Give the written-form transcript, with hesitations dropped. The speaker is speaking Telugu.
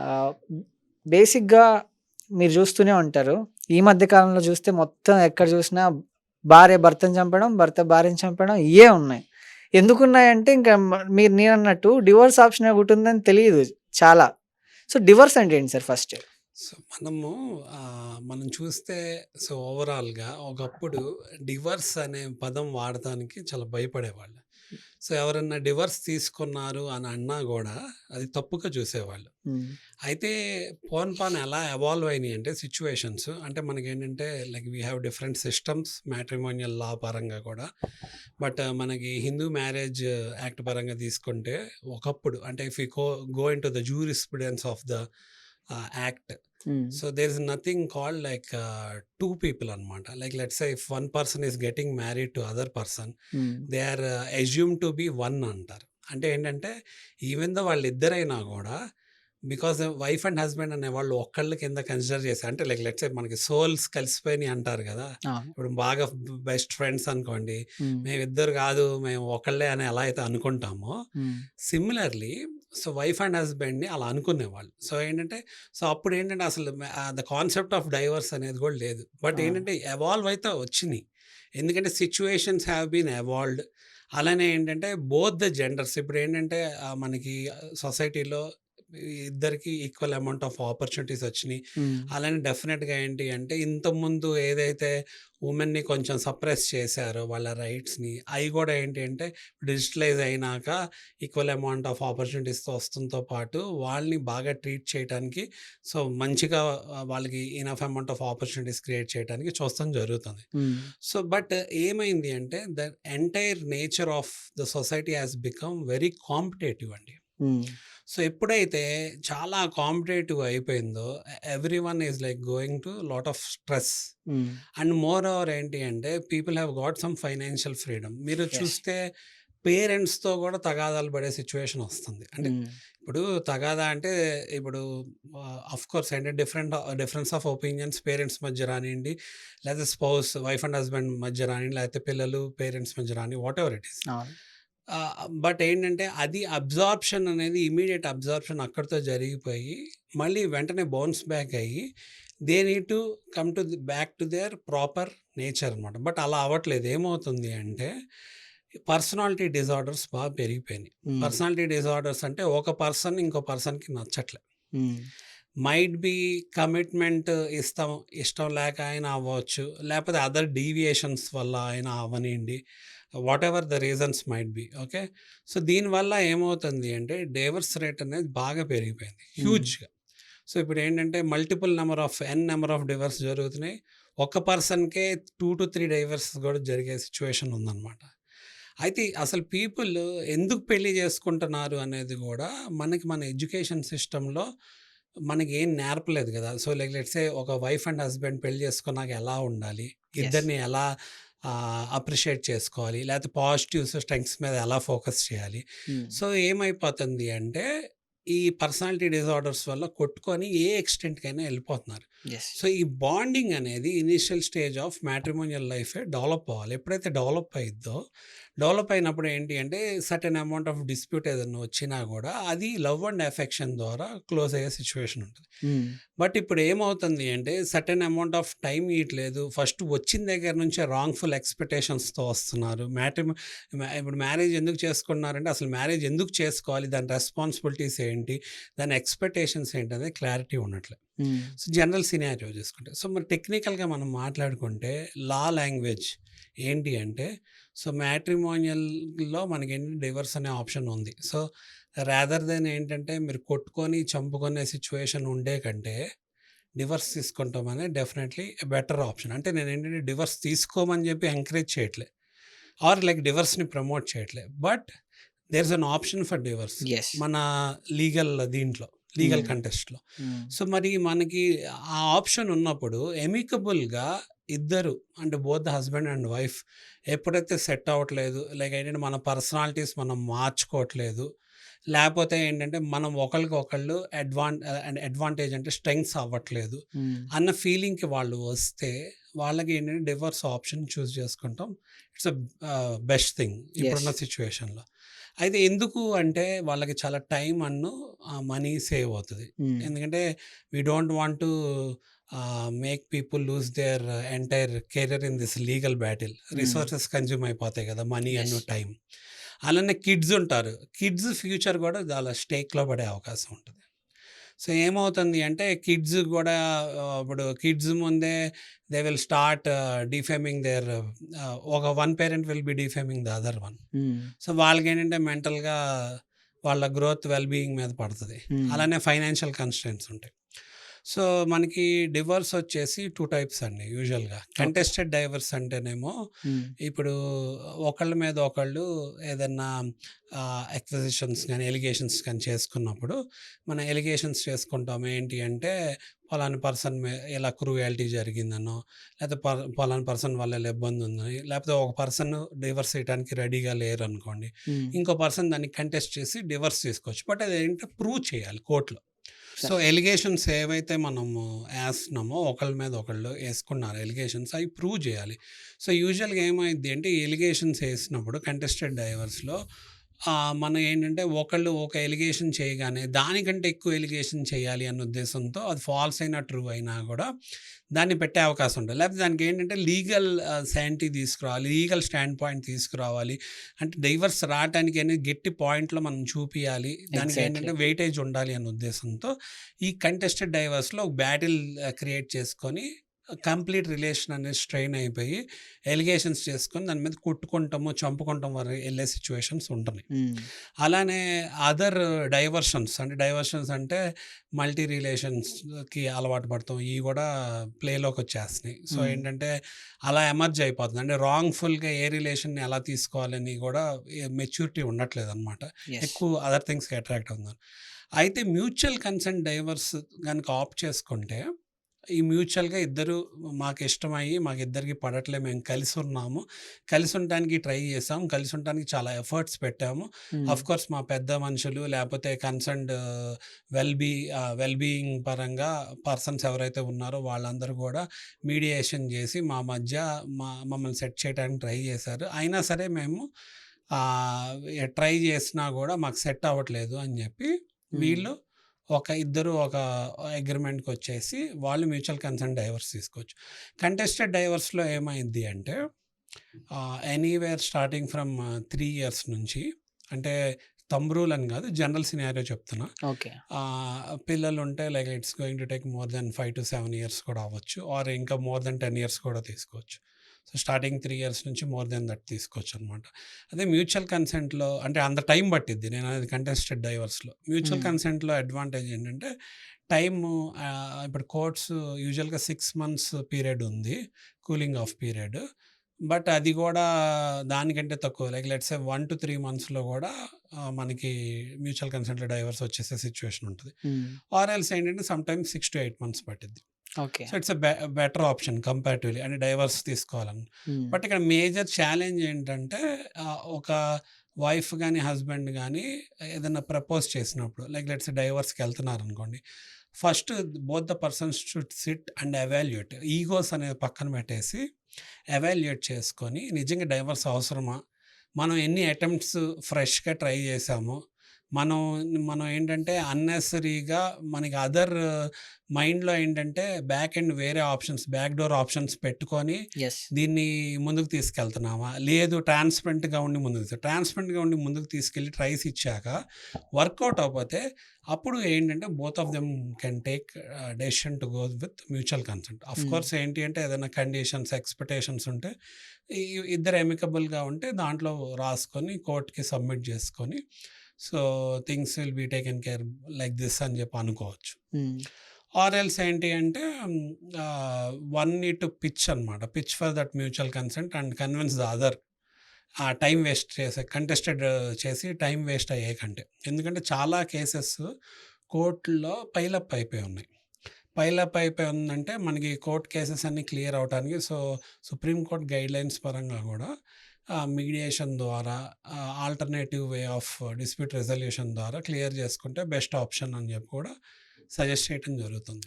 ఆహ్, బేసిక్‌గా మీరు చూస్తూనే ఉంటారు. ఈ మధ్య కాలంలో చూస్తే మొత్తం ఎక్కడ చూసినా భార్య భర్తను చంపడం, భర్త భార్యను చంపడం ఇయ్యే ఉన్నాయి. ఎందుకున్నాయంటే ఇంకా మీరు నేనన్నట్టు డివోర్స్ ఆప్షన్ ఒకటుందని తెలీదు చాలా. సో, డివోర్స్ అంటే ఏంటి సార్ ఫస్ట్? సో, మనం చూస్తే ఓవరాల్‌గా ఒకప్పుడు డివర్స్ అనే పదం వాడటానికి చాలా భయపడేవాళ్ళు. సో, ఎవరన్నా డివర్స్ తీసుకున్నారు అని అన్నా గూడా అది తప్పుగా చూసేవాళ్ళు. హ్మ్. అయితే పోను పోను ఎలా ఎవాల్వ్ అయినాయి అంటే సిట్యుయేషన్స్ అంటే మనకేంటంటే like we have different systems matrimonial లా పరంగా కూడా. బట్ మనకి హిందూ మ్యారేజ్ యాక్ట్ పరంగా తీసుకుంటే ఒకప్పుడు అంటే if you go into the jurisprudence of the act. Hmm. So there is nothing called like two people anamata. Like let's say if one person is getting married to other person, హ్మ్. they are assumed to be one అంటారు. అంటే ఏంటంటే ఈవెన్ దో వాళ్ళిద్దరైనా కూడా బికాస్ వైఫ్ అండ్ హస్బెండ్ అనే వాళ్ళు ఒక్కళ్ళ కింద కన్సిడర్ చేసి అంటే లైక్ లెట్స్ సే మనకి సోల్స్ కలిసిపోయినాయి అంటారు కదా. అవును. ఇప్పుడు బాగా బెస్ట్ ఫ్రెండ్స్ అనుకోండి, హ్మ్. మేమిద్దరు కాదు మేము ఒకళ్ళే అని ఎలా అయితే అనుకుంటామో హ్మ్. సిమిలర్లీ వైఫ్ అండ్ హస్బెండ్ని అలా అనుకునేవాళ్ళు. ఏంటంటే అప్పుడు ఏంటంటే అసలు ద కాన్సెప్ట్ ఆఫ్ డైవర్స్ అనేది కూడా లేదు. బట్ ఆ! ఏంటంటే ఎవాల్వ్ అయితే వచ్చినాయి. ఎందుకంటే సిచ్యువేషన్స్ హ్యావ్ బీన్ ఎవాల్వ్డ్. అలానే ఏంటంటే బోత్ ద జెండర్స్ ఇప్పుడు ఏంటంటే మనకి సొసైటీలో ఇద్దరికి ఈక్వల్ అమౌంట్ ఆఫ్ ఆపర్చునిటీస్ వచ్చినాయి. హ్మ్. అలానే డెఫినెట్గా ఏంటి అంటే ఇంతకుముందు ఏదైతే ఉమెన్ని కొంచెం సప్రెస్ చేశారో వాళ్ళ రైట్స్ని అవి కూడా ఏంటి అంటే డిజిటలైజ్ అయినాక ఈక్వల్ అమౌంట్ ఆఫ్ ఆపర్చునిటీస్తో వస్తుంతో పాటు వాళ్ళని బాగా ట్రీట్ చేయడానికి మంచిగా వాళ్ళకి enough amount of opportunities create చేయడానికి చూస్తాం జరుగుతుంది. హ్మ్. బట్ ఏమైంది అంటే the entire nature of the society has become very competitive అండి. హ్మ్. ఎప్పుడైతే చాలా కాంపిటేటివ్ అయిపోయిందో everyone is like going to lot of stress. హ్మ్. అండ్ మోర్ ఓవర్ ఏంటి అంటే people have got some financial freedom. మీరు యెస్. చూస్తే పేరెంట్స్‌తో కూడా తగాదాలు పడే సిచ్యువేషన్ వస్తుంది. అంటే హ్మ్. ఇప్పుడు తగాదా అంటే ఇప్పుడు ఆఫ్‌కోర్స్ అంటే డిఫరెన్స్ ఆఫ్ ఒపీనియన్స్ పేరెంట్స్ మధ్య రానియండి, లేదా స్పౌస్ వైఫ్ అండ్ హస్బెండ్ మధ్య రానియండి, లేకపోతే పిల్లలు పేరెంట్స్ మధ్య రాని వాటెవర్ ఇట్ ఈస్. అవును. బట్ ఏంటంటే అది అబ్జార్ప్షన్ అనేది ఇమ్మీడియేట్ అబ్జార్ప్షన్ అక్కడితో జరిగిపోయి మళ్ళీ వెంటనే బౌన్స్ బ్యాక్ అయ్యి they need to come to back to their proper nature అనమాట. బట్ అలా అవ్వట్లేదు. ఏమవుతుంది అంటే పర్సనాలిటీ డిజార్డర్స్ బాగా పెరిగిపోయినాయి. హ్మ్. పర్సనాలిటీ డిజార్డర్స్ అంటే ఒక పర్సన్ ఇంకో పర్సన్కి నచ్చట్లే. హ్మ్. మైట్ బి కమిట్మెంట్ ఇష్టం లేక అయినా అవ్వచ్చు, లేకపోతే అదర్ డీవియేషన్స్ వల్ల అయినా అవ్వనియండి, whatever the reasons might be. Okay. దీనివల్ల ఏమవుతుంది అంటే డైవర్స్ రేట్ అనేది బాగా పెరిగిపోయింది హ్మ్. హ్యూజ్గా. ఇప్పుడు ఏంటంటే మల్టిపుల్ నెంబర్ ఆఫ్ డివర్స్ జరుగుతున్నాయి. ఒక పర్సన్కే 2 to 3 డైవర్స్ కూడా జరిగే సిచ్యువేషన్ ఉందన్నమాట. అయితే అసలు పీపుల్ ఎందుకు పెళ్లి చేసుకుంటున్నారు అనేది కూడా మన ఎడ్యుకేషన్ సిస్టంలో మనకి ఏం నేర్పలేదు కదా. లైక్ లెట్స్ సే ఒక వైఫ్ అండ్ హస్బెండ్ పెళ్లి చేసుకున్నాక ఎలా ఉండాలి, యెస్. ఇద్దరిని ఎలా అప్రిషియేట్ చేసుకోవాలి, లేకపోతే పాజిటివ్స్ స్ట్రెంగ్స్ మీద ఎలా ఫోకస్ చేయాలి. హ్మ్. ఏమైపోతుంది అంటే ఈ పర్సనాలిటీ డిజార్డర్స్ వల్ల కొట్టుకొని ఏ ఎక్స్టెంట్కైనా వెళ్ళిపోతున్నారు. యెస్. ఈ బాండింగ్ అనేది ఇనిషియల్ స్టేజ్ ఆఫ్ మ్యాట్రిమోనియల్ లైఫే డెవలప్ అవ్వాలి. ఎప్పుడైతే డెవలప్ అయినప్పుడు ఏంటి అంటే సర్టెన్ అమౌంట్ ఆఫ్ డిస్ప్యూట్ ఏదైనా వచ్చినా కూడా అది లవ్ అండ్ ఎఫెక్షన్ ద్వారా క్లోజ్ అయ్యే సిచ్యువేషన్ ఉంటుంది. హ్మ్. బట్ ఇప్పుడు ఏమవుతుంది అంటే సర్టెన్ అమౌంట్ ఆఫ్ టైం ఇవ్వట్లేదు. ఫస్ట్ వచ్చిన దగ్గర నుంచే రాంగ్ఫుల్ ఎక్స్పెక్టేషన్స్తో వస్తున్నారు. ఇప్పుడు మ్యారేజ్ ఎందుకు చేసుకున్నారంటే అసలు మ్యారేజ్ ఎందుకు చేసుకోవాలి, దాని రెస్పాన్సిబిలిటీస్ ఏంటి, దాని ఎక్స్పెక్టేషన్స్ ఏంటి అనేది క్లారిటీ ఉండట్లేదు. హ్మ్. జనరల్ సినారియో చూసుకుంటే మరి టెక్నికల్గా మనం మాట్లాడుకుంటే లా లాంగ్వేజ్ ఏంటి అంటే మ్యాట్రిమోనియల్లో మనకేంటి డివర్స్ అనే ఆప్షన్ ఉంది. రాదర్ దెన్ ఏంటంటే మీరు కొట్టుకొని చంపుకునే సిచ్యువేషన్ ఉండే కంటే డివర్స్ తీసుకుంటాం అనేది డెఫినెట్లీ బెటర్ ఆప్షన్. అంటే నేను ఏంటంటే డివర్స్ తీసుకోమని చెప్పి ఎంకరేజ్ చేయట్లే, ఆర్ లైక్ డివర్స్ని ప్రమోట్ చేయట్లే. But there is an option for divorce yes. మన దీంట్లో లీగల్ హ్మ్. కంటెస్ట్‌లో. హ్మ్. మరి మనకి ఆ ఆప్షన్ ఉన్నప్పుడు ఎమికబుల్‌గా ఇద్దరు అంటే both the husband and wife ఎప్పుడైతే సెట్ అవ్వట్లేదు, లైక్ ఏంటంటే మన పర్సనాలిటీస్ మనం మార్చుకోవట్లేదు, లేపోతే ఏంటంటే మనం ఒకళ్ళకొకళ్ళు అడ్వాంటేజ్ అంటే స్ట్రెంగ్త్స్ అవ్వట్లేదు హ్మ్. అన్న ఫీలింగ్‌కి వాళ్ళు వస్తే, వాళ్ళకి ఏంటంటే డివోర్స్ ఆప్షన్ చూజ్ చేసుకుంటాం. It's best thing yes. ఇప్పుడున్న సిట్యుయేషన్‌లో. అయితే ఎందుకు అంటే వాళ్ళకి చాలా టైమ్ మనీ సేవ్ అవుతది. హ్మ్. ఎందుకంటే we don't want to make people lose their entire career in this legal battle. Hmm. Resources consume అయిపోతాయి కదా! Money yes. And time. అలానే కిడ్స్ ఉంటారు. కిడ్స్ ఫ్యూచర్ కూడా చాలా స్టేక్‌లో పడే అవకాశం ఉంటది. సో, ఏమవుతుంది అంటే కిడ్స్ గూడా ఇప్పుడు కిడ్స్ ముందే they will start defaming their one parent will be defaming the other one. Hmm. So, వాళ్ళకేంటంటే మెంటల్‌గా వాళ్ళ గ్రోత్ వెల్ బీయింగ్ మీద పడతది. హ్మ్. అలానే ఫైనాన్షియల్ కన్‌స్ట్రెయింట్స్ ఉంటాయి. సో, మనకి డివోర్స్ వచ్చేసి 2 టైప్స్ అండి యూజువల్‌గా. ఓకే. కంటెస్టెడ్ డైవర్స్ అంటేనేమో హ్మ్. ఇప్పుడు ఒకళ్ళ మీద ఒకళ్ళు ఏదన్నా అక్విజిషన్స్ గాని, ఎలిగేషన్స్ గాని చేసుకున్నప్పుడు మనం ఎలిగేషన్స్ చేసుకుంటాం. ఏంటి అంటే పలానా పర్సన్ ఇలా క్రూయల్టీ జరిగిందనో, లేకపోతే పలానా పర్సన్ వల్ల ఇలా ఇబ్బంది ఉందని, లేకపోతే ఒక పర్సన్ డివోర్స్ చేయడానికి రెడీగా లేరనుకోండి. హ్మ్. ఇంకో పర్సన్ దాన్ని కంటెస్ట్ చేసి డివోర్స్ తీసుకోవచ్చు. బట్ అదేంటంటే ప్రూవ్ చేయాలి కోర్ట్‌లో. So, yes. ఎలిగేషన్స్ ఏవైతే మనము ఏస్తున్నామో ఒకళ్ళ మీద ఒకళ్ళు ఏసుకున్నారు ఎలిగేషన్స్ అయి ప్రూవ్ జేయాలి. సో, యూజువల్‌గా ఏమైద్ది అంటే ఈ ఎలిగేషన్స్ ఏసినప్పుడు కంటెస్టెడ్ డైవర్స్‌లో మనం ఏంటంటే ఒకళ్ళు ఒక ఎలిగేషన్ చేయగానే దానికంటే ఎక్కువ ఎలిగేషన్ చేయాలి అన్న ఉద్దేశంతో అది ఫాల్స్ అయినా, ట్రూ అయినా గూడా దాన్ని పెట్టే అవకాశం ఉంటది. లేకపోతే దానికేంటంటే లీగల్ శానిటీ తీసుకురావాలి. లీగల్ స్టాండ్ పాయింట్ తీసుకురావాలి. అంటే డైవర్స్ రావటానికి అనేది గట్టి పాయింట్లు మనం చూపియాలి. ఎగ్జాక్ట్‌లీ. దానికేంటంటే వెయిటేజ్ ఉండాలి అన్న ఉద్దేశంతో ఈ కంటెస్టెడ్ డైవర్స్‌లో ఒక బ్యాటిల్ క్రియేట్ చేసుకొని కంప్లీట్ రిలేషన్ అనేది స్ట్రెయిన్ అయిపోయి ఎలిగేషన్స్ చేసుకొని దాని మీద కొట్టుకుంటాము, చంపుకుంటాం వరకు ఎళ్ళే సిట్యుయేషన్స్ ఉంటున్నాయి. హ్మ్. అలానే అదర్ డైవర్షన్స్ అంటే మల్టీ రిలేషన్స్‌కి అలవాటు పడతాం. ఇవి గూడా ప్లేలోకొచ్చేస్తున్నాయి. సో, హ్మ్. ఏంటంటే అలా ఎమర్జ్ అయిపోతుంది. అంటే రాంగ్‌ఫుల్‌గా ఏ రిలేషన్‌ని ఎలా తీసుకోవాలని గూడా మెచ్యూరిటీ ఉండట్లేదనమాట. యెస్. ఎక్కువ అదర్ థింగ్స్‌కి అట్రాక్ట్ అవుతున్నారు. అయితే మ్యూచువల్ కన్సెంట్ డైవర్స్ గనుక ఆప్ట్ చేసుకుంటే, ఈ మ్యూచువల్‌గా ఇద్దరు మాకిష్టమయ్యి, మాకిద్దరికి పడట్లే, మేము కలిసున్నాము. కలిసుంటానికి ట్రై చేసాం. కలిసుంటానికి చాలా ఎఫర్ట్స్ పెట్టాము. హ్మ్. ఆఫ్‌కోర్స్ మా పెద్ద మనుషులు లేపోతే కన్సర్న్డ్ వెల్ బీయింగ్ పరంగా పర్సన్స్ ఎవరైతే ఉన్నారో వాళ్ళందరూ గూడా మీడియేషన్ జేసి మా మధ్య మమ్మల్ని సెట్ చేయడానికి ట్రై చేశారు. అయినా సరే మేము ట్రై చేసినా గూడా మాకు సెట్ అవ్వట్లేదు అని జెప్పి హ్మ్. వీళ్ళు ఇద్దరు ఒక అగ్రీమెంట్‌కొచ్చేసి వాళ్ళు మ్యూచువల్ కన్సెంట్ డైవర్స్ తీసుకోవచ్చు. కంటెస్టెడ్ డైవర్స్‌లో ఏమైద్ది అంటే ఎనీవేర్ స్టార్టింగ్ ఫ్రమ్ 3 ఇయర్స్ నుంచి అంటే థంబ్ రూల్ అని గాదు. జనరల్ సినారియో చెప్తున్నా. ఓకే. పిల్లలుంటే like it's going to take more than 5-7 years కూడా అవ్వచ్చు. ఆర్ ఇంకా మోర్ దెన్ 10 ఇయర్స్ కూడా తీసుకోవచ్చు. సో, స్టార్టింగ్ 3 ఇయర్స్ నుంచి మోర్ దెన్ దట్ తీసుకోవచ్చనమాట. అదే మ్యూచువల్ కన్సెంట్‌లో అంటే అంత టైం పట్టిద్ది. నేననేది కంటెస్టెడ్ డైవర్స్‌లో. మ్యూచువల్ హ్మ్. కన్సెంట్‌లో అడ్వాంటేజ్ ఏంటంటే టైము ఇప్పుడు కోర్ట్స్ యూజువల్‌గా 6 మంత్స్ పీరియడ్ ఉంది. Cooling of period. బట్ అది గూడా దానికంటే తక్కువ లైక్ లెట్స్ సే 1-3 మంత్స్‌లో గూడా మనకి మ్యూచువల్ కన్సెంట్‌లో డైవర్స్ వచ్చేసే సిట్యుయేషన్ ఉంటది. హ్మ్. ఆర్ ఎల్స్ ఏంటంటే సమ్‌టైమ్స్ 6-8 మంత్స్ పట్టిద్ది. Okay. So, it's better option comparatively అంటే డైవర్స్ తీసుకోవాలని. హ్మ్. బట్ ఇక్కడ మేజర్ ఛాలెంజ్ ఏంటంటే ఒక వైఫ్ గాని, హస్బెండ్ గాని ఏదన్నా ప్రపోజ్ చేసినప్పుడు లైక్ లెట్స్ సే డైవర్స్‌కెళ్తున్నారనుకోండి. First both the persons should sit and evaluate. Egos అనేది పక్కన పెట్టేసి ఎవాల్యుయేట్ చేసుకొని నిజంగా డైవర్స్ అవసరమా? మనం ఎన్ని అటెంప్ట్స్ ఫ్రెష్‌గా ట్రై చేశాము. మనం మనం ఏంటంటే అన్నెసెసరీగా మనకి మైండ్‌లో ఏంటంటే బ్యాక్ ఎండ్ వేరే ఆప్షన్స్, బ్యాక్ డోర్ ఆప్షన్స్ పెట్టుకొని యెస్. దీన్ని ముందుకు తీసుకెళ్తున్నామా? లేదు ట్రాన్స్‌పరెంట్‌గా ఉండి ముందుకు తీసుకెళ్ళి ట్రైస్ ఇచ్చాక వర్కౌట్ అవ్వకపోతే అప్పుడు ఏంటంటే both of them can take decision to go with mutual consent. హ్మ్. ఆఫ్‌కోర్స్ ఏంటి అంటే ఏదైనా కండిషన్స్, ఎక్స్‌పెక్టేషన్స్ ఉంటే ఇద్దరు అమికబుల్‌గా ఉంటే దాంట్లో రాసుకొని కోర్ట్‌కి సబ్మిట్ చేసుకొని so, things will be taken care like this అని చెప్పి అనుకోవచ్చు. హ్మ్. ఆర్ ఎల్స్ ఏంటి అంటే వన్ నీడ్ టు పిచ్ అనమాట. Pitch for that mutual consent and convince the other. Time waste contested చేసి టైం వేస్ట్ అయ్యే కంటే. ఎందుకంటే చాలా కేసెస్ కోర్టుల్లో పైలప్ అయిపోయి ఉన్నాయి. పైలప్ అయిపోయి ఉందంటే మనకి కోర్ట్ కేసెస్ అన్నీ క్లియర్ అవ్వటానికి సో, సుప్రీం కోర్ట్ గైడ్‌లైన్స్ పరంగా గూడా మీడియేషన్ ద్వారా alternative way of dispute resolution ద్వారా క్లియర్ చేసుకుంటే బెస్ట్ ఆప్షన్ అని చెప్పి కూడా సజెస్ట్ చేయడం జరుగుతుంది.